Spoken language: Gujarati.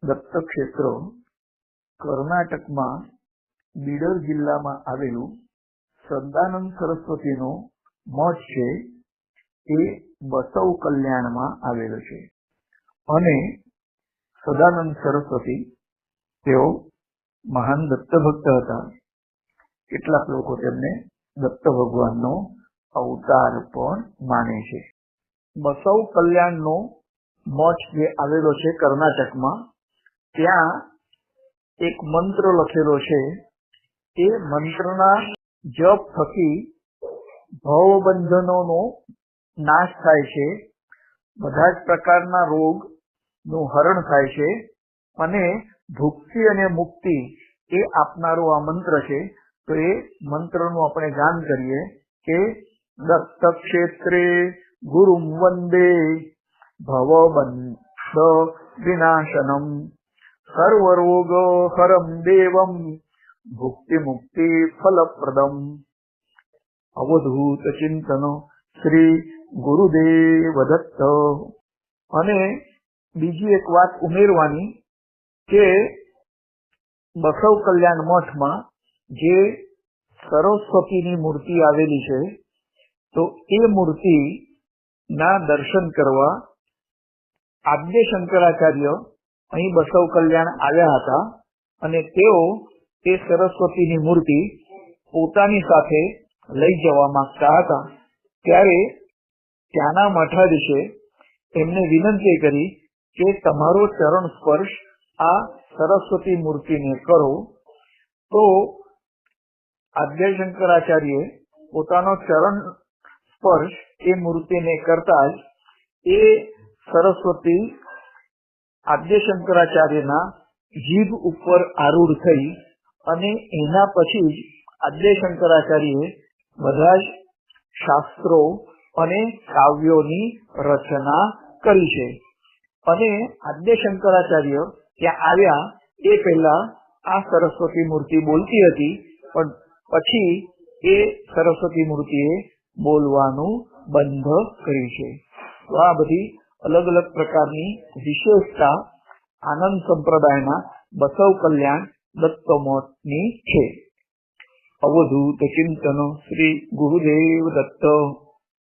દત્ત ક્ષેત્ર કર્ણાટકમાં બીડર જિલ્લામાં આવેલું સદાનંદ સરસ્વતીનો મઠ છે એ બસવ કલ્યાણમાં આવેલો છે અને સદાનંદ સરસ્વતી તેઓ મહાન દત્ત ભક્ત હતા. કેટલાક લોકો તેમને દત્ત ભગવાનનો અવતાર પણ માને છે. બસવ કલ્યાણનો મઠ જે આવેલો છે કર્ણાટકમાં, ત્યાં એક મંત્ર લખેલો છે. એ મંત્રના જપ થકી ભવબંધનોનો નાશ થાય છે, બધા જ પ્રકારના રોગનું હરણ થાય છે અને ભુક્તિ અને મુક્તિ એ આપનારો આ મંત્ર છે. તો એ મંત્રનું આપણે ગાન કરીએ કે દત્ત ક્ષેત્રે ગુરુમ વંદે ભવબંધ વિનાશનમ સર્વરોગ હરમ દેવમ ભુક્તિ મુક્તિ ફલપ્રદમ. અવધૂત ચિંતન શ્રી ગુરુદેવ દત્ત. અને બીજી એક વાત ઉમેરવાની કે બસવ કલ્યાણ મઠમાં જે સરસ્વતીની મૂર્તિ આવેલી છે, તો એ મૂર્તિ ના દર્શન કરવા આદ્ય શંકરાચાર્ય અહીં બસવ કલ્યાણ આવ્યા હતા અને તેઓ એ સરસ્વતીની મૂર્તિ પોતાની સાથે લઈ જવા માંગતા હતા. ત્યારે ત્યાંના મઠાધીશે એમને વિનંતી કરી કે તમારો ચરણ સ્પર્શ આ સરસ્વતી મૂર્તિને કરો. તો આદ્ય શંકરાચાર્ય પોતાનો ચરણ સ્પર્શ એ મૂર્તિને કરતા જ એ સરસ્વતી આદ્ય શંકરાચાર્યના જીભ ઉપર આરૂઢ થઈ અને એના પછી જ આદ્ય શંકરાચાર્યએ બધા જ શાસ્ત્રો અને કાવ્યોની રચના કરી છે. અને આદ્ય શંકરાચાર્ય ત્યાં આવ્યા એ પહેલા આ સરસ્વતી મૂર્તિ બોલતી હતી, પણ પછી એ સરસ્વતી મૂર્તિએ બોલવાનું બંધ કર્યું છે. તો આ બધી અલગ અલગ પ્રકારની વિશેષતા આનંદ સંપ્રદાયના બસવ કલ્યાણ દત્ત મઠની છે. અવધૂત ચિંતન શ્રી ગુરુદેવ દત્ત.